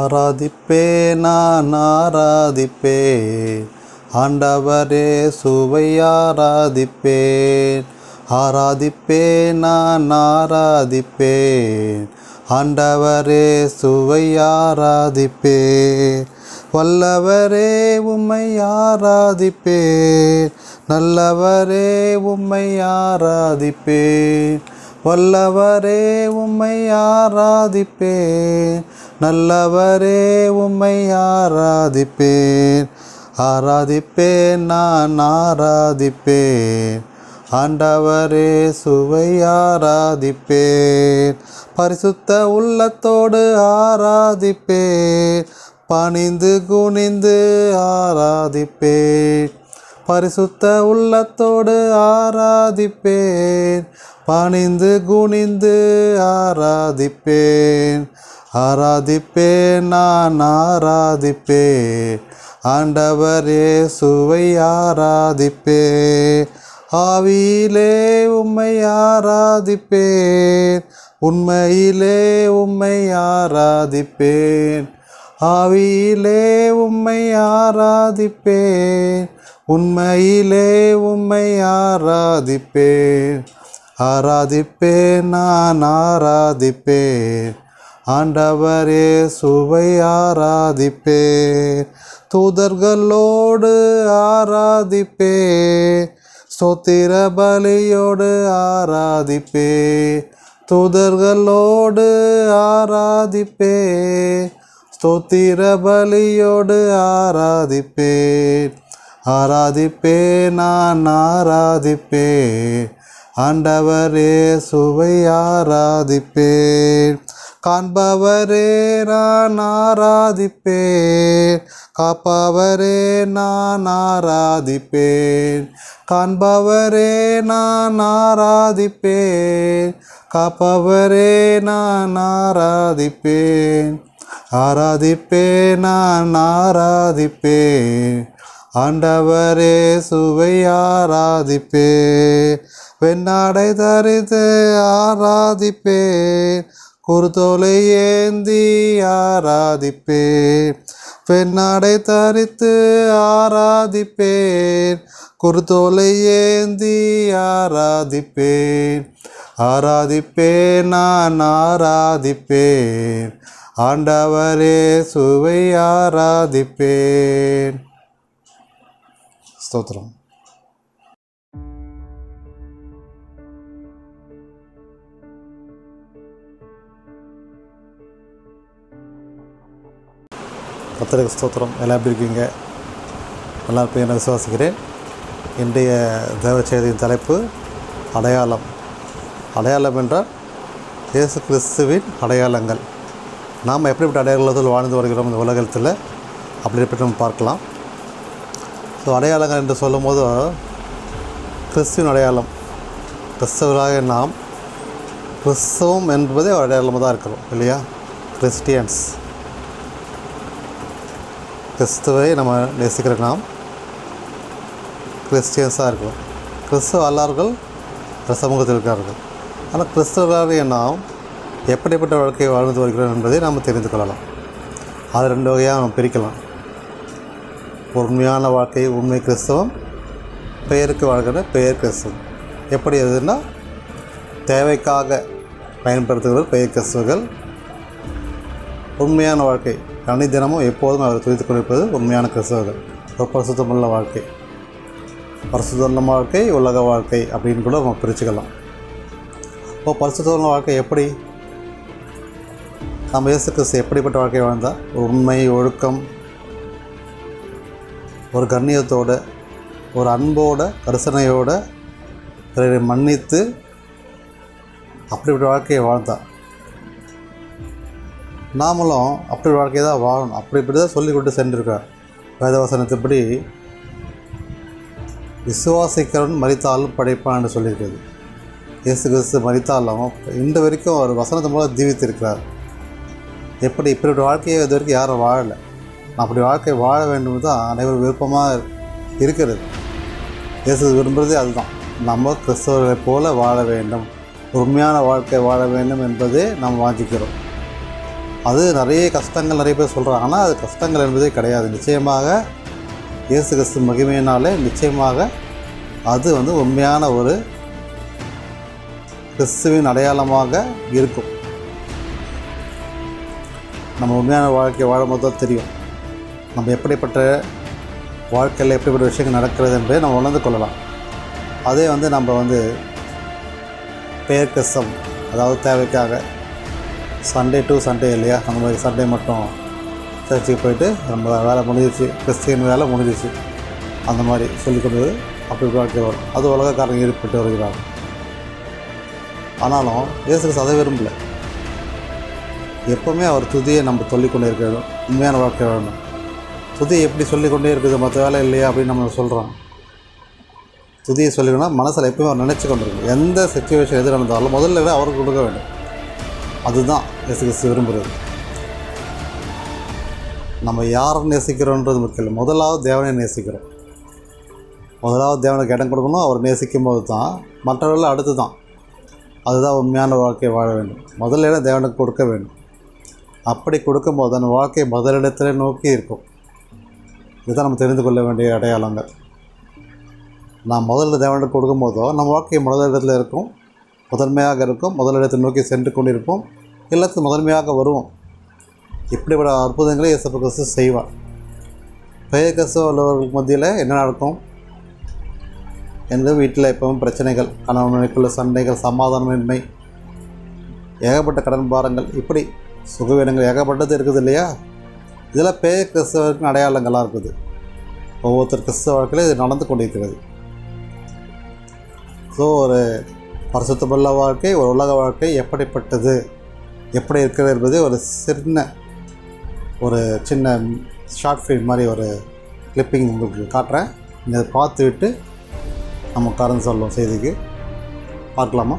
ஆராதிப்பேன் நான் ஆராதிப்பேன் ஆண்டவரே சுவை ஆராதிப்பேன். ஆராதிப்பேன் நான் ஆராதிப்பேன் ஆண்டவரே சுவை ஆராதிப்பேன். வல்லவரே உம்மை ஆராதிப்பேன், நல்லவரே உம்மை ஆராதிப்பேன். வல்லவரே உம்மை ஆராதிப்பேன், நல்லவரே உம்மை ஆராதிப்பேன். ஆராதிப்பேன் நான் ஆராதிப்பேன் ஆண்டவரே சுவை ஆராதிப்பேன். பரிசுத்த உள்ளத்தோடு ஆராதிப்பேன், பணிந்து குனிந்து ஆராதிப்பேன். பரிசுத்த உள்ளத்தோடு ஆராதிப்பேன், பணிந்து குனிந்து ஆராதிப்பேன். ஆராதிப்பேன் நான் ஆராதிப்பேன் ஆண்டவரே சுவை ஆராதிப்பேன். ஆவியிலே உம்மை ஆராதிப்பேன், உண்மையிலே உம்மை ஆராதிப்பேன். ஆவியிலே உம்மை ஆராதிப்பேன், உண்மையிலே உம்மை ஆராதிப்பேன். ஆராதிப்பேன் நான் ஆராதிப்பேன் ஆண்டவரே சுவை ஆராதிப்பேன். தூதர்களோடு ஆராதிப்பேன், ஸ்தோத்திர பலியோடு ஆராதிப்பேன். தூதர்களோடு ஆராதிப்பேன், ஸ்தோத்திர பலியோடு ஆராதிப்பேன். ஆராதிப்பேன் நான் ஆராதிப்பேன் ஆண்டவரே சுவை ஆராதிப்பேன். காண்பவரே நான் ஆராதிப்பேன், காப்பவரே நான் ஆராதிப்பேன். காண்பவரே நான் ஆராதிப்பேன், காப்பவரே நான் ஆராதிப்பேன். ஆராதிப்பேன் நான் ஆராதிப்பேன் ஆண்டவரே சுவை ஆராதிப்பேன். வெண்ணாடை தரித்து ஆராதிப்பேன், குருத்தோலை ஏந்தி ஆராதிப்பேன். வெண்ணாடை தரித்து ஆராதிப்பேன், குருத்தோலை ஏந்தி ஆராதிப்பேன். ஆராதிப்பேன் நான் ஆராதிப்பேன் ஆண்டவரே சுவை ஆராதிப்பேன். ஸ்தோத்திரம். கர்த்தருக்கு ஸ்தோத்திரம். எல்லாம் எப்படி இருக்கீங்க? நல்லா இருப்பேன் என விசுவாசிக்கிறேன். இன்றைய தேவ செய்தியின் தலைப்பு அடையாளம். அடையாளம் என்றால் இயேசு கிறிஸ்துவின் அடையாளங்கள். நாம் எப்படிப்பட்ட அடையாளத்தில் வாழ்ந்து வருகிறோம் இந்த உலகத்தில் அப்படிப்பட்ட நம்ம பார்க்கலாம். ஸோ அடையாளங்கள் என்று சொல்லும் போது கிறிஸ்துவின் அடையாளம், கிறிஸ்தவராக நாம் கிறிஸ்தவம் என்பதே ஒரு அடையாளமாக தான் இருக்கிறோம் இல்லையா? கிறிஸ்டியன்ஸ், கிறிஸ்துவை நம்ம நேசிக்கிற நாம் கிறிஸ்டியன்ஸாக இருக்கிறோம். கிறிஸ்துவ அல்லார்கள் சமூகத்தில் இருக்கிறார்கள். ஆனால் கிறிஸ்தவராக நாம் எப்படிப்பட்ட வாழ்க்கையை வாழ்ந்து வருகிறோம் என்பதை நாம் தெரிந்து கொள்ளலாம். அது ரெண்டு வகையாக நம்ம பிரிக்கலாம். உண்மையான வாழ்க்கை உண்மை கிறிஸ்தவம், பெயருக்கு வாழ்கிற பெயர் கிறிஸ்தவம். எப்படி எதுனா தேவைக்காக பயன்படுத்துகிற பெயர் கிறிஸ்தவர்கள். உண்மையான வாழ்க்கை தினமும் எப்போதும் அவர் துதித்துக் கொண்டிருப்பது உண்மையான கிறிஸ்தவர்கள். ஒரு பரிசுத்தமுள்ள வாழ்க்கை, பரிசுத்தமுள்ள வாழ்க்கை, உலக வாழ்க்கை அப்படின்னு கூட நம்ம பிரிச்சுக்கலாம். இப்போ பரிசுத்தமுள்ள வாழ்க்கை எப்படி? நம்ம இயேசு கிறிஸ்து எப்படிப்பட்ட வாழ்க்கை வாழ்ந்தால் ஒரு உண்மை, ஒழுக்கம், ஒரு கண்ணியத்தோடு, ஒரு அன்போடு, கரிசனையோடு பிறரை மன்னித்து அப்படிப்பட்ட வாழ்க்கையை வாழ்ந்தார். நாமளும் அப்படி வாழ்க்கையை தான் வாழணும். இப்படி தான் சொல்லி கொண்டு சென்றிருக்கார். வேதவசனத்தின்படி விசுவாசிக்கிறவன் மரித்தாலும் படைப்பான் என்று சொல்லியிருக்கிறது. இயேசு கிறிஸ்து மரித்தாலும் இந்த வரைக்கும் ஒரு வசனத்தை மூலம் ஜீவித்திருக்கிறார். எப்படி இப்படிப்பட்ட வாழ்க்கையை இது வரைக்கும் யாரும் வாழலை. அப்படி வாழ்க்கை வாழ வேண்டும் தான் அனைவரும் விருப்பமாக இருக்கிறது. இயேசு விரும்புகிறதே அதுதான். நம்ம கிறிஸ்தவர்களைப் போல வாழ வேண்டும், உண்மையான வாழ்க்கை வாழ வேண்டும் என்பதே நாம் வாஞ்சிக்கிறோம். அது நிறைய கஷ்டங்கள் நிறைய பேர் சொல்கிறாங்க. ஆனால் அது கஷ்டங்கள் என்பதே கிடையாது. நிச்சயமாக இயேசு கிறிஸ்து மகிமையினாலே நிச்சயமாக அது வந்து உண்மையான ஒரு கிறிஸ்துவின் அடையாளமாக இருக்கும். நம்ம உண்மையான வாழ்க்கை வாழும்போது தான் தெரியும் நம்ம எப்படிப்பட்ட வாழ்க்கையில் எப்படிப்பட்ட விஷயங்கள் நடக்கிறது என்பதை நம்ம உணர்ந்து கொள்ளலாம். அதே வந்து நம்ம வந்து பெயர் கிறிஸ்தவம், அதாவது தேவைக்காக சண்டே டு சண்டே இல்லையா, அந்த மாதிரி சண்டே மட்டும் சர்ச்சுக்கு போயிட்டு நம்ம வேலை முடிஞ்சிச்சு, கிறிஸ்டியன் வேலை முடிஞ்சிச்சு, அந்த மாதிரி சொல்லிக்கொண்டு அப்படி வாழ்க்கை வரும். அது உலகக்காரங்க ஈடுபட்டு வருகிறாங்க. ஆனாலும் இயேசு கிறிஸ்து அதை விரும்பலை. எப்போவுமே அவர் துதியை நம்ம சொல்லிக்கொண்டே இருக்க வேண்டும். உண்மையான வாழ்க்கை வேணும். துதியை எப்படி சொல்லிக்கொண்டே இருக்குது, மற்ற வேலை இல்லையா அப்படின்னு நம்ம சொல்கிறோம். துதியை சொல்லிக்கணும்னா மனசில் எப்பவுமே அவர் நினச்சி கொண்டிருக்கணும். எந்த சிச்சுவேஷன் எது நடந்தாலும் முதல்ல அவருக்கு கொடுக்க வேண்டும். அதுதான் இயேசு கிறிஸ்து விரும்புகிறது. நம்ம யாரை நேசிக்கிறோன்றது முக்கியம் இல்லை. முதலாவது தேவனை நேசிக்கிறோம். முதலாவது தேவனுக்கு இடம் கொடுக்கணும். அவர் நேசிக்கும் போது தான் மற்றவர்கள் அடுத்து தான். அதுதான் உண்மையான வாழ்க்கையை வாழ வேண்டும். முதலிடம் தேவனுக்கு கொடுக்க வேண்டும். அப்படி கொடுக்கும்போது அந்த வாழ்க்கை முதலிடத்தில் நோக்கி இருக்கும். இதுதான் நம்ம தெரிந்து கொள்ள வேண்டிய அடையாளங்கள். நான் முதலில் தேவனுக்கு கொடுக்கும்போதோ நம்ம வாழ்க்கை முதலிடத்தில் இருக்கும், முதன்மையாக இருக்கும், முதலிடத்தை நோக்கி சென்று கொண்டிருப்போம், எல்லாத்துக்கும் முதன்மையாக வருவோம். இப்படிப்பட்ட அற்புதங்களை இயேசு கிறிஸ்து செய்வார். பெயர் கிறிஸ்துவ உள்ளவர்களுக்கு மத்தியில் என்ன நடக்கும் என்று வீட்டில் எப்பவும் பிரச்சனைகள், கணவனுக்குள்ள சண்டைகள், சமாதானமின்மை, ஏகப்பட்ட கடன் பாரங்கள், இப்படி சுகவீனங்கள் ஏகப்பட்டது இருக்குது இல்லையா. இதெல்லாம் பெயர் கிறிஸ்தவருக்கு அடையாளங்களாக இருக்குது. ஒவ்வொருத்தர் கிறிஸ்தவ வாழ்க்கையில் இது நடந்து கொண்டிருக்கிறது. ஸோ ஒரு பரிசுத்தமுள்ள வாழ்க்கை, ஒரு உலக வாழ்க்கை எப்படிப்பட்டது, எப்படி இருக்கிறது என்பது ஒரு சின்ன ஷார்ட் ஃபிலிம் மாதிரி ஒரு கிளிப்பிங் உங்களுக்கு காட்டுறேன். இதை பார்த்துவிட்டு நம்ம கலந்து சொல்லுவோம். செய்திக்கு பார்க்கலாமா?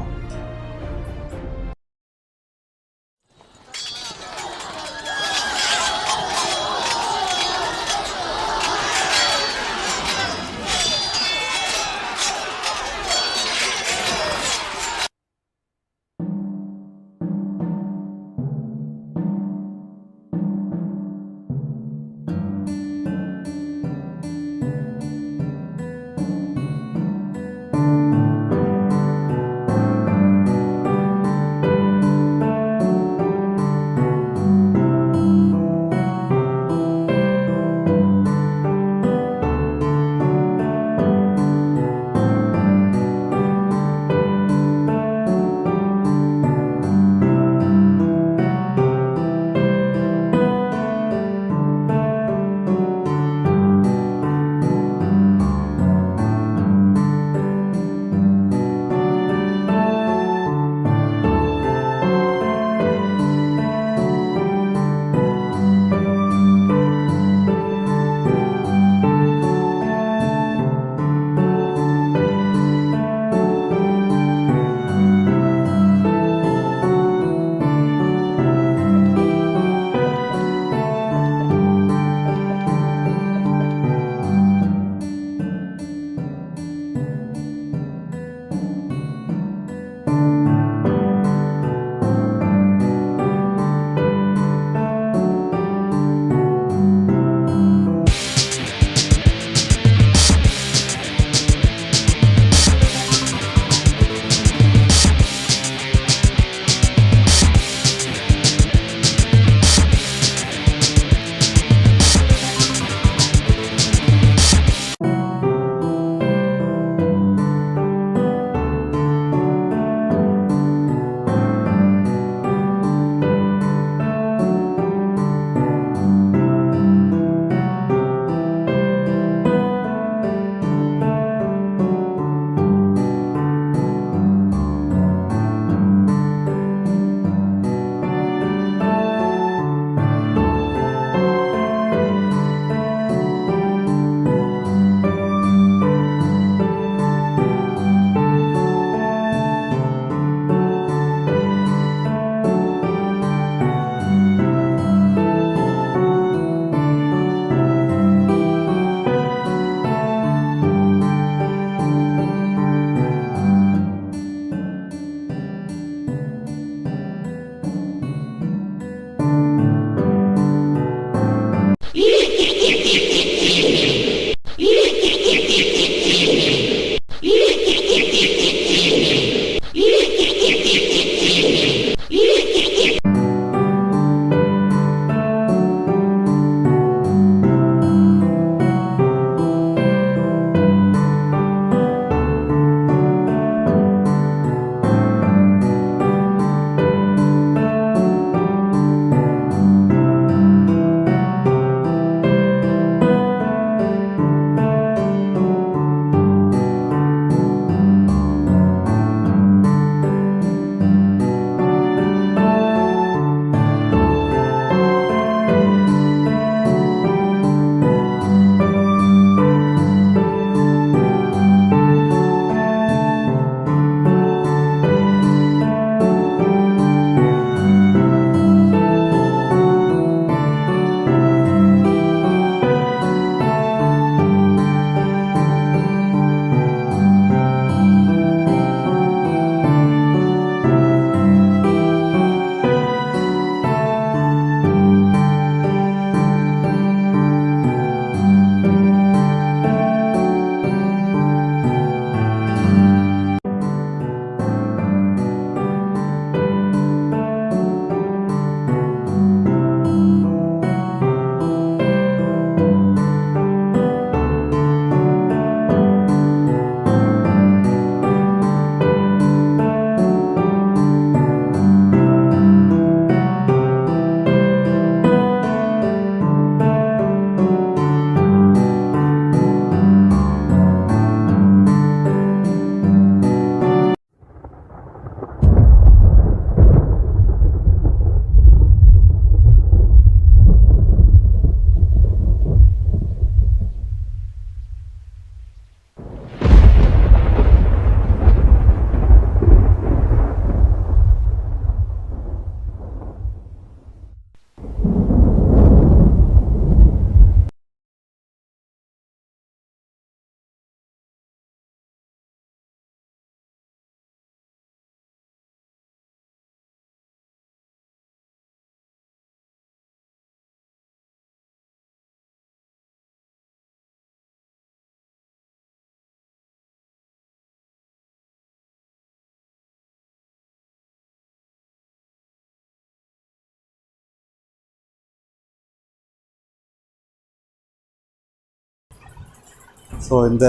ஸோ இந்த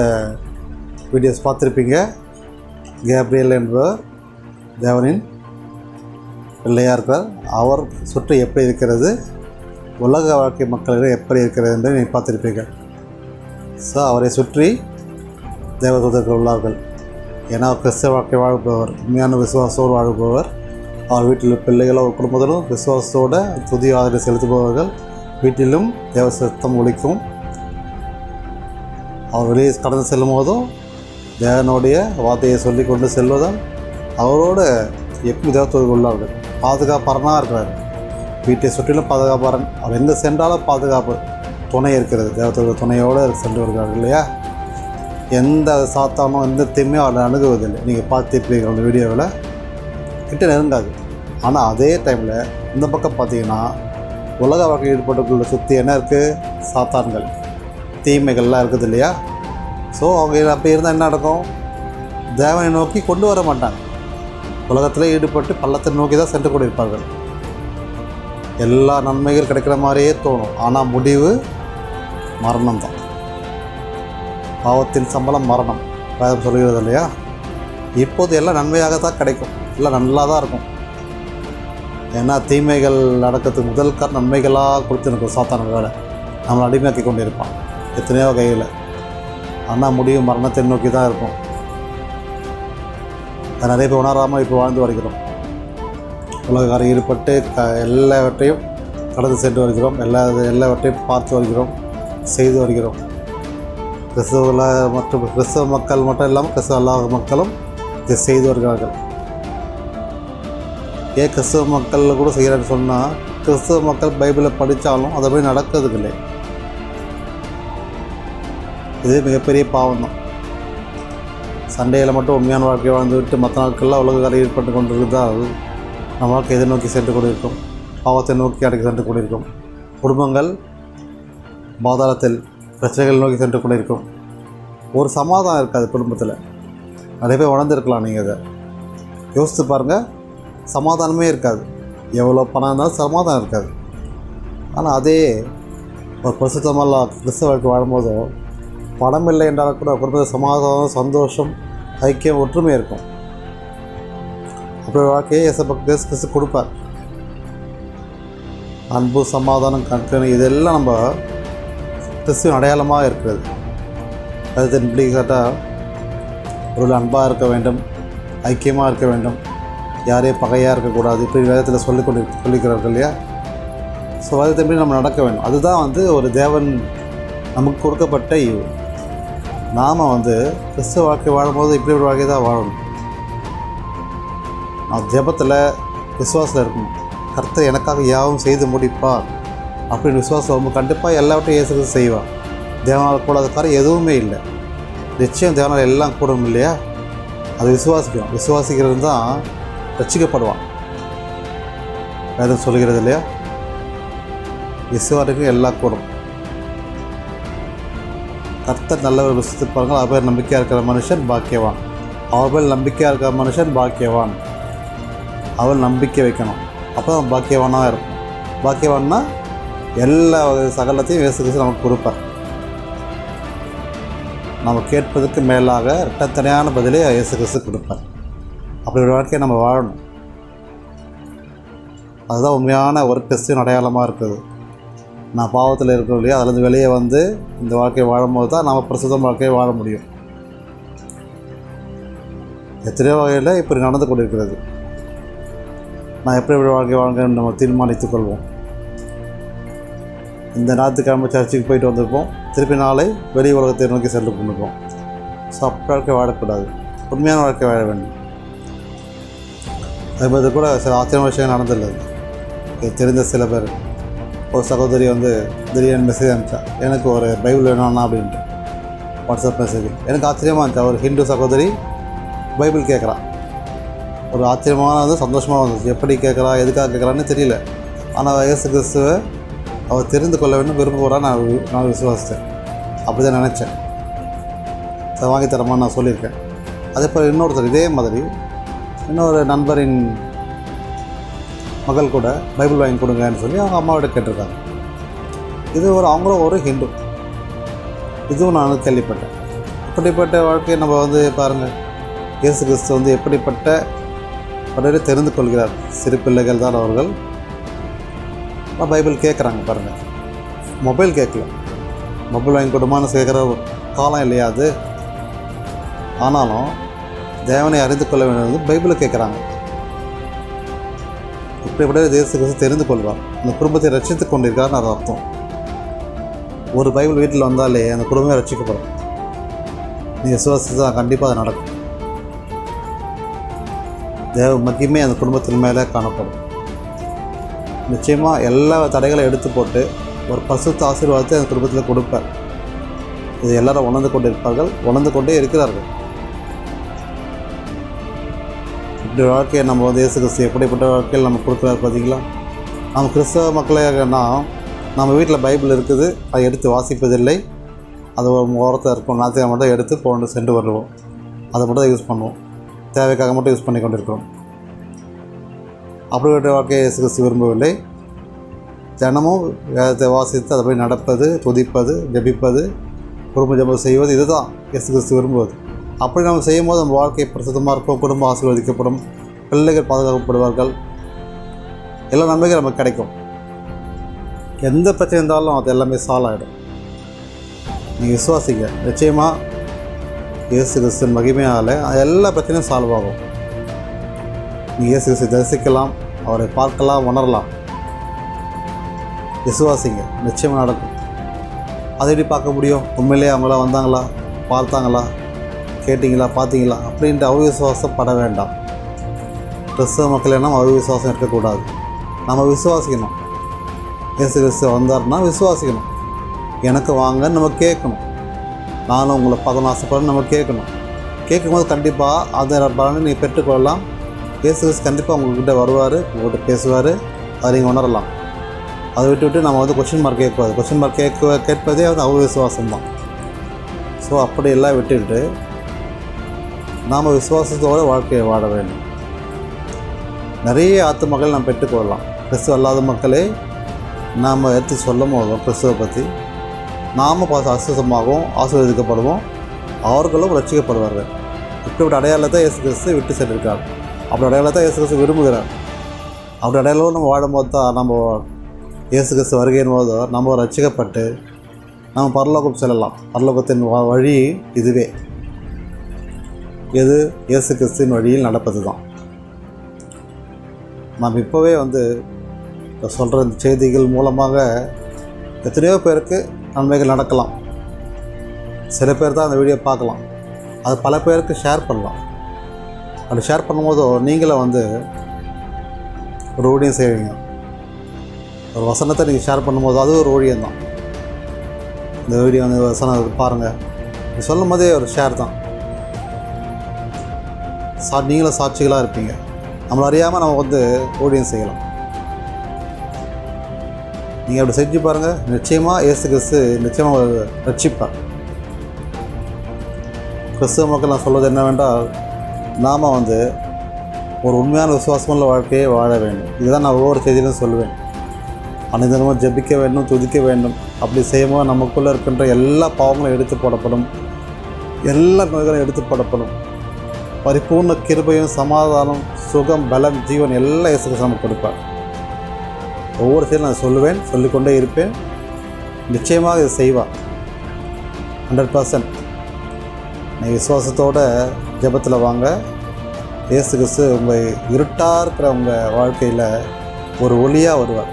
வீடியோஸ் பார்த்துருப்பீங்க. கேப்ரியல் என்பவர் தேவனின் பிள்ளையாக இருக்கிறார். அவர் சுற்றி எப்படி இருக்கிறது, உலக வாழ்க்கை மக்களிடம் எப்படி இருக்கிறது என்று நீங்கள் பார்த்துருப்பீங்க. ஸோ அவரை சுற்றி தேவதூதர்கள் உள்ளார்கள். ஏன்னா கிறிஸ்தவ வாழ்க்கை வாழ்பவர், உண்மையான விசுவாசத்தோடு வாழ்பவர். அவர் வீட்டில் பிள்ளைகளோ குடும்பத்திலும் விசுவாசத்தோடு துதி ஆதரவு செலுத்துபவர்கள். வீட்டிலும் தேவ சத்தம் ஒலிக்கும். அவர் வெளியே கடந்து செல்லும் போதும் தேவனுடைய வார்த்தையை சொல்லி கொண்டு செல்வதால் அவரோடு எப்படி தேவதூதர்கள் உள்ளார்கள். பாதுகாப்பாரனாக இருக்கிறார். வீட்டை சுற்றிலும் பாதுகாப்பாரன். அவர் எங்கே சென்றாலும் பாதுகாப்பு துணை இருக்கிறது. தேவதூதர்கள் துணையோடு சென்று வருகிறார்கள் இல்லையா? எந்த சாத்தானும் எந்த தீமையும் அவரை அணுகுவதில்லை. நீங்கள் பார்த்துருப்பீங்க அந்த வீடியோவில். கிட்ட நெருங்காது. ஆனால் அதே டைமில் இந்த பக்கம் பார்த்தீங்கன்னா உலக வாழ்க்கை ஈடுபட்டுக்குள்ள சுற்றி என்ன இருக்குது? சாத்தான்கள், தீமைகள்லாம் இருக்குது இல்லையா? ஸோ அவங்க அப்படி இருந்தால் என்ன நடக்கும்? தேவனை நோக்கி கொண்டு வர மாட்டாங்க. உலகத்தில் ஈடுபட்டு பள்ளத்தை நோக்கி தான் சென்று கொண்டிருப்பார்கள். எல்லா நன்மைகள் கிடைக்கிற மாதிரியே தோணும். ஆனால் முடிவு மரணம்தான். பாவத்தின் சம்பளம் மரணம் வேதம் சொல்கிறது இல்லையா? இப்போது எல்லாம் நன்மையாகத்தான் கிடைக்கும். எல்லாம் நல்லா தான் இருக்கும். ஏன்னா தீமைகள் நடக்கிறதுக்கு முதல் காரணம் நன்மைகளாக கொடுத்துருக்கும். சாத்தான வேலை நம்மளை அடிமையாக்கி கொண்டு இருப்பான் எத்தனையோ கையில். ஆனால் முடிவு மரணத்தை நோக்கி தான் இருக்கும். அதை நிறைய பேர் உணராமல் இப்போ வாழ்ந்து வருகிறோம். உலகாரம் ஈடுபட்டு எல்லாவற்றையும் கடந்து சென்று வருகிறோம். எல்லாவற்றையும் பார்த்து வருகிறோம், செய்து வருகிறோம். கிறிஸ்தவர்கள மற்றும் கிறிஸ்தவ மக்கள் மட்டும் இல்லாமல் கிறிஸ்தவ அல்லாத மக்களும் இதை செய்து வருகிறார்கள். ஏன் கிறிஸ்தவ மக்கள் கூட செய்கிறான்னு சொன்னால், கிறிஸ்தவ மக்கள் பைபிளை படித்தாலும் அதை போய் நடக்கிறதுக்கு இல்லை. இது மிகப்பெரிய பாவம் தான். சண்டையில் மட்டும் உண்மையான வாழ்க்கையை வாழ்ந்துவிட்டு மற்ற நாட்கள்லாம் உலக காரை ஈடுபட்டு கொண்டிருந்தால் நம்ம வாழ்க்கை எதை நோக்கி சென்று கொண்டிருக்கும்? பாவத்தை நோக்கி அடைக்க சென்று கொண்டிருக்கும். குடும்பங்கள் பாதாளத்தில் பிரச்சனைகள் நோக்கி சென்று கொண்டிருக்கும். ஒரு சமாதானம் இருக்காது குடும்பத்தில். நிறைய பேர் உணர்ந்துருக்கலாம். நீங்கள் இதை யோசித்து பாருங்கள். சமாதானமே இருக்காது. எவ்வளோ பணம் இருந்தாலும் சமாதானம் இருக்காது. ஆனால் அதே ஒரு பரிசுத்தமெல்லாம் கிறிஸ்தவ வாழ்க்கை வாழும்போதோ பணம் இல்லை என்றாலும் கூட குடும்பத்தில் சமாதானம், சந்தோஷம், ஐக்கியம், ஒற்றுமை இருக்கும். அப்படி வாழ்க்கையை கிறிஸ்து கொடுப்பார். அன்பு, சமாதானம், கண்கணி இதெல்லாம் நம்ம கிறிஸ்துவின் அடையாளமாக இருக்கிறது. அது இப்படி கேட்டால் ஒரு அன்பாக இருக்க வேண்டும், ஐக்கியமாக இருக்க வேண்டும், யாரையும் பகையாக இருக்கக்கூடாது. இப்படி வேதத்தில் சொல்லிக்கிறார்கள் இல்லையா? ஸோ வேதத்தின்படி நம்ம நடக்க வேண்டும். அதுதான் ஒரு தேவன் நமக்கு கொடுக்கப்பட்ட ஈவு. நாம் கிறிஸ்துவ வாழ்க்கை வாழும்போது இப்படி ஒரு வாழ்க்கை தான் வாழணும். நான் ஜெபத்தில் விசுவாசத்தில் இருக்கணும். கர்த்தர் எனக்காக யாவும் செய்து முடிப்பார் அப்படின்னு விசுவாசம் ரொம்ப கண்டிப்பாக எல்லாவற்றையும் இயேசு செய்வார். தேவனால் கூடாத காரியம் எதுவுமே இல்லை. நிச்சயம் தேவனால் எல்லாம் கூடும் இல்லையா? அது விசுவாசிக்கணும். விசுவாசிக்கிறது தான் ரட்சிக்கப்படுவான். வேதம் சொல்கிறது இல்லையா? விசுவாசிக்கு எல்லாம் கூடும். கர்த்தர் நல்லவர் விசுவாசிப்பார்கள். அவர் நம்பிக்கையாக இருக்கிற மனுஷன் பாக்கியவான். அவர்கள் நம்பிக்கையாக இருக்கிற மனுஷன் பாக்கியவான். அவள் நம்பிக்கை வைக்கணும். அப்போ தான் பாக்கியவானாக இருக்கும். பாக்கியவான்னா எல்லா சகலத்தையும் இயேசு கிறிஸ்து நமக்கு கொடுப்பார். நம்ம கேட்பதற்கு மேலாக இரட்டத்தனையான பதிலே இயேசு கிறிஸ்து கொடுப்பார். அப்படி ஒரு வாழ்க்கையை நம்ம வாழணும். அதுதான் உண்மையான ஒரு கிறிஸ்துவின் அடையாளமாக இருக்குது. நான் பாவத்தில் இருக்கிறோம் இல்லையா? அதுலேருந்து வெளியே இந்த வாழ்க்கையை வாழும்போது தான் நம்ம பிரசுத்தம் வாழ்க்கையை வாழ முடியும். எத்தனையோ வகையில் இப்படி நடந்து கொண்டிருக்கிறது. நான் எப்படி வாழ்க்கை வாழ்க்கைன்னு நம்ம தீர்மானித்துக் கொள்வோம். இந்த ஞாயிற்றுக்கிழமை சர்ச்சுக்கு போயிட்டு வந்திருப்போம். திருப்பி நாளை வெளி உலகத்தை நோக்கி சென்று கொண்டிருப்போம். ஸோ அப்படி வாழ்க்கை வாழக்கூடாது. உண்மையான வாழ்க்கை வாழ வேண்டும். அதுபோது கூட சில ஆச்சரிய விஷயம் நடந்துள்ளது. தெரிந்த சில பேர், ஒரு சகோதரி திடீர்னு மெசேஜ் அனுப்பிச்சா, எனக்கு ஒரு பைபிள் வேணும்னா அப்படின்ட்டு. வாட்ஸ்அப் மெசேஜ் எனக்கு ஆச்சரியமாக இருந்துச்சு. ஒரு ஹிந்து சகோதரி பைபிள் கேட்குறான். ஒரு ஆச்சரியமான சந்தோஷமாக வந்துச்சு. எப்படி கேட்குறா, எதுக்காக கேட்குறான்னு தெரியல. ஆனால் இயேசு கிறிஸ்துவை அவர் தெரிந்து கொள்ள வேண்டும் விரும்புகிறான்னு நான் விசுவாசித்தேன். அப்படி தான் நினச்சேன். அதை வாங்கி தரமா நான் சொல்லியிருக்கேன். அதே போல் இன்னொருத்தர் இதே மாதிரி இன்னொரு நண்பரின் மகள் கூட பைபிள் வாங்கி கொடுங்கன்னு சொல்லி அவங்க அம்மாவிட்ட கேட்டிருக்காங்க. இது அவங்களும் ஒரு ஹிந்து. இதுவும் நான் கேள்விப்பட்டேன். அப்படிப்பட்ட வாழ்க்கையை நம்ம வந்து பாருங்கள், இயேசு கிறிஸ்து வந்து எப்படிப்பட்ட பலரை தெரிந்து கொள்கிறார். சிறு பிள்ளைகள் தான் அவர்கள். பைபிள் கேட்குறாங்க பாருங்கள். மொபைல் கேட்கல, மொபைல் வாங்கி கொடுமான்னு கேட்குற காலம் இல்லையா அது. ஆனாலும் தேவனை அறிந்து கொள்ள வேண்டியது பைபிளை கேட்குறாங்க. இப்படிப்பட்ட இயேசு கிறிஸ்து தெரிந்து கொள்வார். அந்த குடும்பத்தை ரட்சித்து கொண்டிருக்காருன்னு அது அர்த்தம். ஒரு பைபிள் வீட்டில் வந்தாலே அந்த குடும்பமே ரட்சிக்கப்படும். நீங்கள் விசுவாசித்தா கண்டிப்பாக அது நடக்கும். தேவ மகிமை அந்த குடும்பத்தின் மேலே காணப்படும். நிச்சயமாக எல்லா தடைகளை எடுத்து போட்டு ஒரு பரிசுத்த ஆசீர்வாதத்தை அந்த குடும்பத்தில் கொடுப்பார். இது எல்லாரும் உணர்ந்து கொண்டு இருப்பார்கள், உணர்ந்து கொண்டே இருக்கிறார்கள். இப்படி வாழ்க்கையை நம்ம வந்து இயேசு கிறிஸ்து எப்படிப்பட்ட வாழ்க்கையில் நம்ம கொடுக்குறாரு பார்த்தீங்களா. நம்ம கிறிஸ்தவ மக்களாகனா நம்ம வீட்டில் பைபிள் இருக்குது, அதை எடுத்து வாசிப்பதில்லை. அது ஒரு ஓரத்தில் இருக்கும். நாத்தியாக மட்டும் எடுத்து போன்று சென்று வருவோம். அதை மட்டும் தான் யூஸ் பண்ணுவோம், தேவைக்காக மட்டும் யூஸ் பண்ணி கொண்டு இருக்கிறோம். அப்படிப்பட்ட வாழ்க்கையை இயேசு கிறிஸ்து விரும்பவில்லை. தினமும் வேதத்தை வாசித்து அதை போய் நடப்பது, துதிப்பது, ஜபிப்பது, குடும்ப ஜபம் செய்வது, இதுதான் இயேசு கிறிஸ்து விரும்புவது. அப்படி நம்ம செய்யும் போது நம்ம வாழ்க்கை பிரசுத்தமாக இருக்கும், குடும்பம் ஆசீர்வதிக்கப்படும், பிள்ளைகள் பாதுகாக்கப்படுவார்கள், எல்லா நன்மைகள் நமக்கு கிடைக்கும். எந்த பிரச்சனை இருந்தாலும் அது எல்லாமே சால்வ் ஆகிடும். நீங்கள் விசுவாசிங்க, நிச்சயமாக இயேசு கிறிஸ்துவின் மகிமையால் எல்லா பிரச்சனையும் சால்வ் ஆகும். நீங்கள் இயேசு கிறிஸ்து தரிசிக்கலாம், அவரை பார்க்கலாம், உணரலாம். விசுவாசிங்க, நிச்சயமாக நடக்கும். அதை எப்படி பார்க்க முடியும்? உண்மையிலே அவங்களாம் வந்தாங்களா, பார்த்தாங்களா, கேட்டிங்களா, பார்த்தீங்களா அப்படின்ட்டு அவிசுவாசப்பட வேண்டாம். கிறிஸ்தவ மக்கள் என்ன அவிசுவாசம் இருக்கக்கூடாது. நம்ம விசுவாசிக்கணும். இயேசு கிறிஸ்து வந்தார்னா விசுவாசிக்கணும். எனக்கு வாங்கன்னு நம்ம கேட்கணும். நானும் உங்களை பார்க்கணும் ஆசைப்படுறேன்னு நம்ம கேட்கணும். கேட்கும்போது கண்டிப்பாக அதை பலனை நீங்கள் பெற்றுக்கொள்ளலாம். இயேசு கிறிஸ்து கண்டிப்பாக உங்கள்கிட்ட வருவார், உங்கள்கிட்ட பேசுவார், அதை நீங்கள் உணரலாம். அதை விட்டு நம்ம வந்து கொஸ்டின் மார்க் கேட்கக்கூடாது. கொஸ்டின் மார்க் கேட்பதே வந்து அவிசுவாசம் தான். ஸோ அப்படியெல்லாம் விட்டுவிட்டு நாம் விசுவாசத்தோடு வாழ்க்கையை வாழ வேண்டும். நிறைய ஆத்துமக்கள் நாம் பெற்றுக்கொள்ளலாம். கிறிஸ்துவ அல்லாத மக்களே நாம் எடுத்து சொல்லும் போதும் கிறிஸ்துவை பற்றி நாம் அசுத்தமாகவும் ஆசீர்வதிக்கப்படுவோம், அவர்களும் ரட்சிக்கப்படுவார்கள். இப்படிப்பட்ட அடையாளத்தை இயேசு கிறிஸ்து விட்டு சென்றிருக்கார். அப்படி அடையாளத்தை இயேசு கிறிஸ்து விரும்புகிறார். அப்படி அடையாளம் நம்ம வாழும்போது தான் நம்ம இயேசு கிறிஸ்து வருகையின் போது நம்ம ரட்சிக்கப்பட்டு நம்ம பரலோகம் செல்லலாம். பரலோகத்தின் வழி இதுவே. எது? இயேசு கிறிஸ்துவின் வழியில் நடப்பது தான். நாம் இப்போவே வந்து சொல்கிற இந்த செய்திகள் மூலமாக எத்தனையோ பேருக்கு நன்மைகள் நடக்கலாம். சில பேர் தான் அந்த வீடியோ பார்க்கலாம். அது பல பேருக்கு ஷேர் பண்ணலாம். அப்படி ஷேர் பண்ணும்போதோ நீங்களும் வந்து ஒரு ஊழியம் செய்வீங்க. ஒரு வசனத்தை நீங்கள் ஷேர் பண்ணும்போது அது ஒரு ஊழியம் தான். இந்த வீடியோ வந்து வசனம் பாருங்கள், இது சொல்லும் போதே ஒரு ஷேர் தான். நீங்களும் சாட்சிகளாக இருப்பீங்க. நம்மளை அறியாமல் நம்ம வந்து ஊழியம் செய்யலாம். நீங்கள் அப்படி செஞ்சு பாருங்கள். நிச்சயமாக இயேசு கிறிஸ்து நிச்சயமாக ரட்சிப்பார். கிறிஸ்துவ மக்கள் நான் சொல்வது என்னவென்றால், நாம் வந்து ஒரு உண்மையான விசுவாசமுள்ள வாழ்க்கையை வாழ வேண்டும். இதுதான் நான் ஒவ்வொரு செய்தியிலும் சொல்லுவேன். அனைத்தினமும் ஜெபிக்க வேண்டும், துதிக்க வேண்டும். அப்படி செய்யும்போது நமக்குள்ளே இருக்கின்ற எல்லா பாவங்களும் எடுத்து போடப்படும், எல்லா நோய்களும் எடுத்து போடப்படும். பரிபூர்ண கிருபையும் சமாதானம், சுகம், பலம், ஜீவன் எல்லாம் இயேசு கிறிஸ்து நமக்கு கொடுப்பார். ஒவ்வொரு செயலும் நான் சொல்லுவேன், சொல்லிக்கொண்டே இருப்பேன். நிச்சயமாக இதை செய்வார். 100%. நீங்கள் விசுவாசத்தோடு ஜெபத்தில் வாங்க. இயேசு கிறிஸ்து உங்கள் இருட்டாக இருக்கிற உங்கள் வாழ்க்கையில் ஒரு ஒளியாக வருவார்.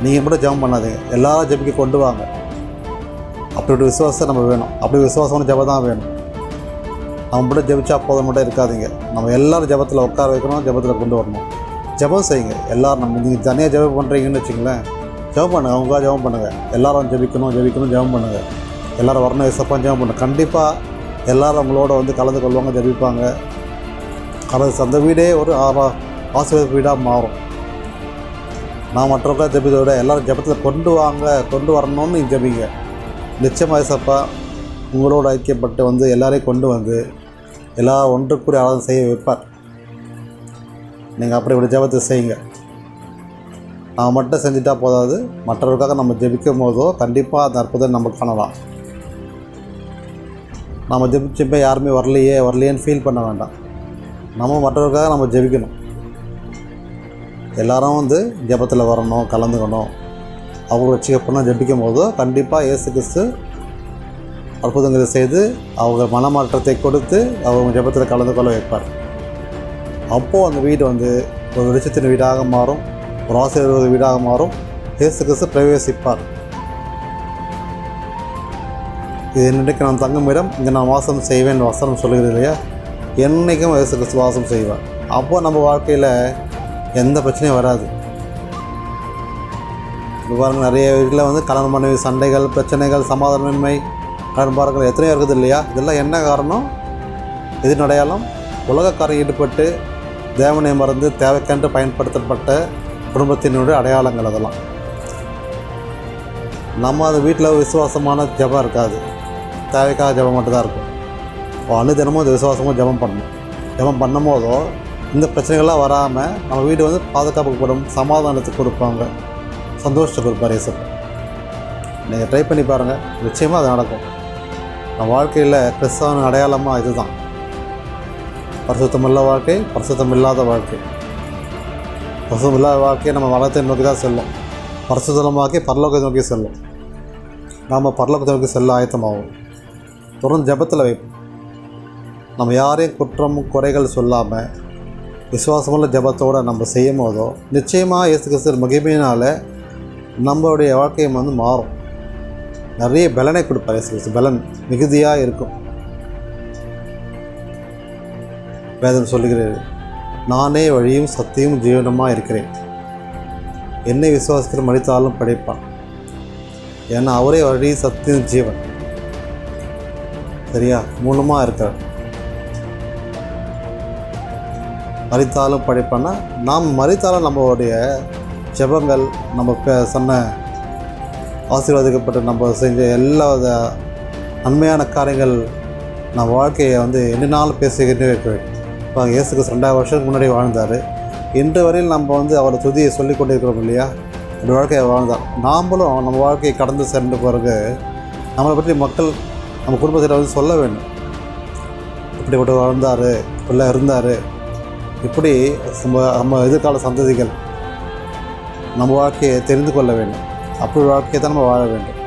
நீங்கள் மட்டும் ஜெபம் பண்ணாதீங்க, எல்லாரும் ஜெபிக்க கொண்டு வாங்க. அப்படி ஒரு விசுவாசம் நம்ம வேணும். அப்படி விசுவாசமான ஜெபம் தான் வேணும். நம்ம மட்டும் ஜெபிச்சா போதும் மட்டும் இருக்காதீங்க. நம்ம எல்லோரும் ஜெபத்தில் உட்கார வைக்கணும், ஜெபத்தில் கொண்டு வரணும். ஜெபம் செய்யுங்க. எல்லோரும் நம்ம நீங்கள் தனியாக ஜெபம் பண்ணுறீங்கன்னு வச்சுங்களேன், ஜெபம் பண்ணுங்கள். அவங்களுக்காக ஜெபம் பண்ணுங்கள். எல்லோரும் ஜெபிக்கணும் ஜெபம் பண்ணுங்கள். எல்லோரும் வரணும், ஏசப்பான்னு ஜெபம் பண்ணுங்கள். கண்டிப்பாக எல்லோரும் அவங்களோட வந்து கலந்து கொள்வாங்க, ஜெபிப்பாங்க. அந்த வீடே ஒரு ஆசீர்வாத வீடாக மாறும். நான் மற்றவங்க ஜெபித்தை விட எல்லோரும் ஜெபத்தில் கொண்டு வரணும்னு நீங்கள் ஜெபிங்க. நிச்சயமாக ஏசப்பா உங்களோட ஐக்கியப்பட்டு வந்து எல்லோரையும் கொண்டு வந்து எல்லோரும் ஒன்றுக்குரிய ஆராதனை செய்ய வைப்பார். நீங்கள் அப்படி ஒரு ஜெபத்தை செய்யுங்க. நாம் மட்டும் செஞ்சுட்டா போதாது, மற்றவர்களுக்காக நம்ம ஜெபிக்கும் போதோ கண்டிப்பாக அந்த அற்புதம் நம்ம காணலாம். நம்ம ஜெபிச்சப்போ யாருமே வரலையேன்னு ஃபீல் பண்ண வேண்டாம். நம்ம மற்றவர்களுக்காக நம்ம ஜெபிக்கணும். எல்லோரும் ஜெபத்தில் வரணும், கலந்துக்கணும். அவங்க ரட்சிக்கப்படணும். ஜெபிக்கும் போதோ கண்டிப்பாக இயேசு கிறிஸ்து அற்புதங்களை செய்து அவங்க மனமாற்றத்தை கொடுத்து அவங்க ஜெபத்தில் கலந்து கொள்ள வைப்பார். அப்போது அந்த வீடு ஒரு வெளிச்சத்தின் வீடாக மாறும், ஒரு ஆசீர்வாத வீடாக மாறும். இயேசு கிறிஸ்து பிரவேசிப்பார். இது இன்றைக்கு நான் தங்கும் இடம், இங்கே நான் வாசம் செய்வேன் வசனம் சொல்லுகிறது இல்லையா? என்றைக்கும் இயேசு கிறிஸ்து வாசம் செய்வார். அப்போது நம்ம வாழ்க்கையில் எந்த பிரச்சனையும் வராது. பாருங்கள், நிறைய வீட்டில் கணவன் மனைவி சண்டைகள், பிரச்சனைகள், சமாதானமின்மை, கடன்பாடுகள் எத்தனையோ இருக்குது இல்லையா? இதெல்லாம் என்ன காரணம்? இதன் அடையாளம் உலகக்காரன் ஈடுபட்டு தேவனை மறந்து தேவைக்கென்று பயன்படுத்தப்பட்ட குடும்பத்தினுடைய அடையாளங்கள். அதெல்லாம் நம்ம அந்த வீட்டில் விசுவாசமான ஜெபம் இருக்காது, தேவைக்காக ஜெபம் மட்டும்தான் இருக்கும். தினமும் இந்த விசுவாசமும் ஜெபம் பண்ணணும். ஜெபம் பண்ணும் போதோ இந்த பிரச்சனைகள்லாம் வராமல் நம்ம வீடு பாதுகாப்புப்படும், சமாதானத்தை கொடுப்பாங்க, சந்தோஷத்தை கொடுப்பார் இயேசு. நீங்கள் ட்ரை பண்ணி பாருங்கள், நிச்சயமாக அது நடக்கும். நம்ம வாழ்க்கையில் கிறிஸ்தவன் அடையாளமாக இதுதான். பரிசுத்தமில்ல வாழ்க்கை, பரிசுத்தம் இல்லாத வாழ்க்கை. பரிசுத்தம் இல்லாத வாழ்க்கையை நம்ம வளத்தை நோக்கி தான் செல்லும். பரிசுத்தமாக்கி பரலோகத்தை நோக்கி செல்லும். நாம் பரலோகத்தை நோக்கி செல்ல ஆயத்தமாகும். தொடர்ந்து ஜெபத்தில் வைப்போம். நம்ம யாரையும் குற்றம் குறைகள் சொல்லாமல் விசுவாசமுள்ள ஜெபத்தோடு நம்ம செய்யும் போதோ நிச்சயமாக இயேசு கிறிஸ்து மகிமையினால் நம்மளுடைய வாழ்க்கையை மாறும். நிறைய பலனை கொடுப்பார் இயேசு கிறிஸ்து. பலன் மிகுதியாக இருக்கும். வேதம் சொல்லுகிறது, நானே வழியும் சத்தியும் ஜீவனமாக இருக்கிறேன், என்னை விசுவாசிக்கிற மரித்தாலும் படைப்பான். ஏன்னா அவரே வழி, சத்தியம், ஜீவன். சரியா? மூலமாக இருக்கிறார். மரித்தாலும் படைப்பான்னா, நாம் மரித்தாலும் நம்மளுடைய ஜெபங்கள், நம்ம சொன்ன ஆசீர்வதிக்கப்பட்டு நம்ம செஞ்ச எல்லா நன்மையான காரியங்கள் நம்ம வாழ்க்கையை என்னாலும் பேசிக்கிட்டே இருக்க வேண்டும். இப்போ இயேசு கிறிஸ்து 2000 வருஷத்துக்கு முன்னாடி வாழ்ந்தார். இன்று வரையில் நம்ம அவரோட துதியை சொல்லி கொண்டு இருக்கிறோம் இல்லையா? அந்த வாழ்க்கையை வாழ்ந்தார். நாம்ளும் நம்ம வாழ்க்கையை கடந்து சென்ற பிறகு நம்மளை பற்றி மக்கள் நம்ம குடும்பத்தில் சொல்ல வேண்டும். இப்படிப்பட்ட வாழ்ந்தார், இப்படிலாம் இருந்தார். இப்படி நம்ம எதிர்கால சந்ததிகள் நம்ம வாழ்க்கையை தெரிந்து கொள்ள வேண்டும். அப்படி வாழ்க்கையை தான் நம்ம வாழ வேண்டும்.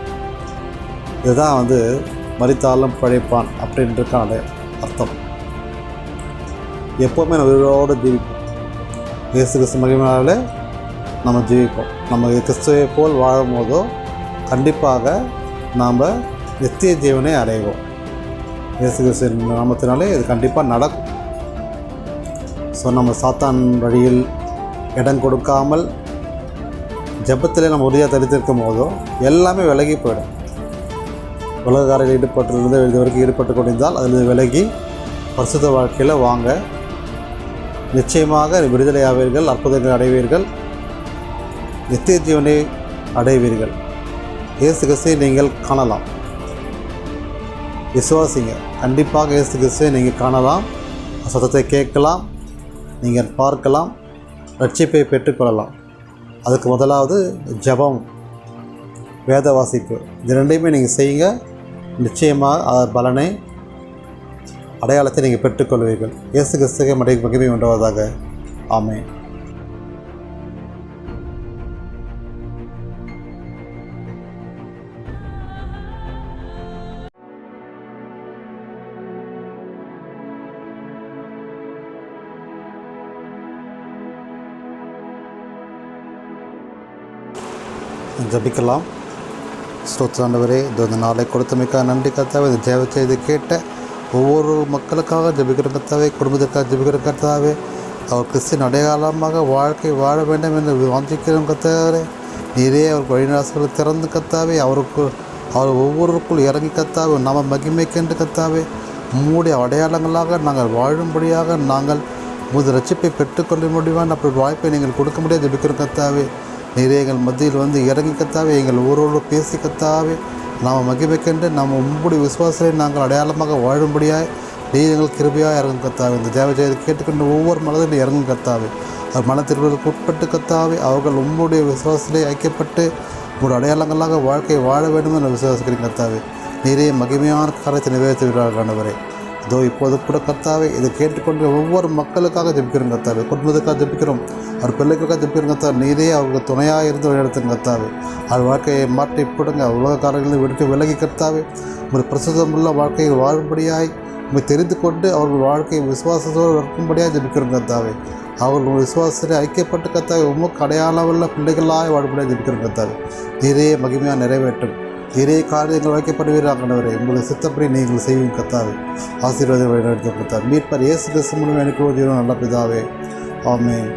இதுதான் மரித்தாலும் படைப்பான் அப்படின்றதுக்கான அர்த்தம். எப்போவுமே நம்ம உயிரோடு ஜீவிப்போம். இயேசு கிறிஸ்து மகிமையால் நம்ம ஜீவிப்போம். நம்ம கிறிஸ்துவை போல் வாழும் போதோ கண்டிப்பாக நாம் நித்திய ஜீவனை அடைவோம். இயேசு கிறிஸ்து நாமத்தினாலே இது கண்டிப்பாக நடக்கும். ஸோ நம்ம சாத்தான் வழியில் இடம் கொடுக்காமல் ஜெபத்தில் நம்ம உறுதியாக தரித்திருக்கும் போதோ எல்லாமே விலகி போயிடும். உலகக்காரர்கள் ஈடுபட்டிருந்து இது வரைக்கும் ஈடுபட்டு கொண்டிருந்தால் அதில் விலகி பரிசுத்த வாழ்க்கையில் வாங்க. நிச்சயமாக விடுதலை ஆவீர்கள், அற்புதங்கள் அடைவீர்கள், நித்திய ஜீவனை அடைவீர்கள். இயேசு கிறிஸ்துவை நீங்கள் காணலாம். விசுவாசிங்க, கண்டிப்பாக இயேசு கிறிஸ்துவை நீங்கள் காணலாம், சத்தத்தை கேட்கலாம், நீங்கள் பார்க்கலாம், ரட்சிப்பை பெற்றுக்கொள்ளலாம். அதுக்கு முதலாவது ஜெபம், வேத வாசிப்பு. இது ரெண்டையுமே நீங்கள் செய்யுங்க. நிச்சயமாக பலனை, அடையாளத்தை நீங்கள் பெற்றுக்கொள்வீர்கள். இயேசு கிறிஸ்துவுக்கு மகிமை உண்டாவதாக. ஆமென். ஜபிக்கலாம். ஸ்தோத்திராண்டவரே, இந்த நாளை கொடுத்தமைக்காக நன்றி கர்த்தாவே. இந்த ஜெப செய்தி கேட்ட ஒவ்வொரு மக்களுக்காக ஜபிக்கிற கர்த்தாவே, குடும்பத்திற்காக ஜபிக்கிற கர்த்தாவே, அவர் கிறிஸ்தின் அடையாளமாக வாழ்க்கை வாழ வேண்டும் என்று வாஞ்சிக்கிறோம் கர்த்தாவே. நீரே அவர் வழிநாசங்களை திறந்து கர்த்தாவே, அவர் ஒவ்வொருவருக்குள் இறங்கி கர்த்தாவே, நம்ம மகிமைக்கென்று கர்த்தாவே, உம்முடைய அடையாளங்களாக நாங்கள் வாழும்படியாக நாங்கள் உமது ரட்சிப்பை பெற்றுக்கொள்ள முடியுமான் அப்படி வாய்ப்பை நீங்கள் கொடுக்க முடியாது ஜபிக்கிறோம் கர்த்தாவே. நீரே எங்கள் மத்தியில் இறங்கி கர்த்தாவே, எங்கள் ஊரோடு பேசி கர்த்தாவே, நாம் மகிமைக்கென்று நம்ம உம்முடைய விசுவாசத்தை நாங்கள் அடையாளமாக வாழும்படியாய் நீர் எங்கள் கிருபையாக இறங்கும் கர்த்தாவே. இந்த தேவ செய்தி கேட்டுக்கொண்டு ஒவ்வொரு மனதிலும் இறங்கும் கர்த்தாவே. அவர் மன திருப்பதற்கு உட்பட்டு கர்த்தாவே அவர்கள் உம்முடைய விசுவாசத்திலே ஐக்கியப்பட்டு உங்களுடைய அடையாளங்களாக வாழ்க்கையை வாழ வேண்டும் என்று விசுவாசிக்கிறேன் கர்த்தாவே. நீரே மகிமையான காரியத்தை நிறைவேற்றுகிறார்கள் ஆண்டவரே. இதோ இப்போது கூட கர்த்தாவே இதை கேட்டுக்கொண்டு ஒவ்வொரு மக்களுக்காக ஜெபிக்கிறோம் கர்த்தாவே. குடும்பத்துக்காக ஜெபிக்கிறோம், அவர் பிள்ளைகளுக்காக ஜெபிக்கிறோம் கர்த்தாவே. நீரே அவர்களுக்கு துணையாக இருந்து வழிநடத்துங்க கர்த்தாவே. அவர் வாழ்க்கையை மாற்றி போடுங்க, உலக காரங்களில் விட்டு விலகி கர்த்தாவே ஒரு பிரசுத்தமுள்ள வாழ்க்கையை வாழும்படியாய் உங்களை தெரிந்து கொண்டு அவர்கள் வாழ்க்கையை விசுவாசத்தோடு இருக்கும்படியாக ஜெபிக்கிறோம் கர்த்தாவே. அவர்கள் விசுவாசத்தை ஐக்கியப்பட்டு கர்த்தாவே உமக்கு அடையாளமுள்ள பிள்ளைகளாக வாழும்படியாக ஜெபிக்கிறோம் கர்த்தாவே. நீரே மகிமையாக நிறைவேற்றும், நிறைய காரியங்கள் வைக்கப்படுவீர்கள் ஆண்டவரே. உங்களை சித்தப்படி நீங்கள் செய்வீங்க கர்த்தாவே. ஆசீர்வாதம் வழிநடத்த கர்த்தாவே. மீட்பர் இயேசு கிறிஸ்து மூலம் எனக்கு நல்ல பிதாவே. ஆமென்.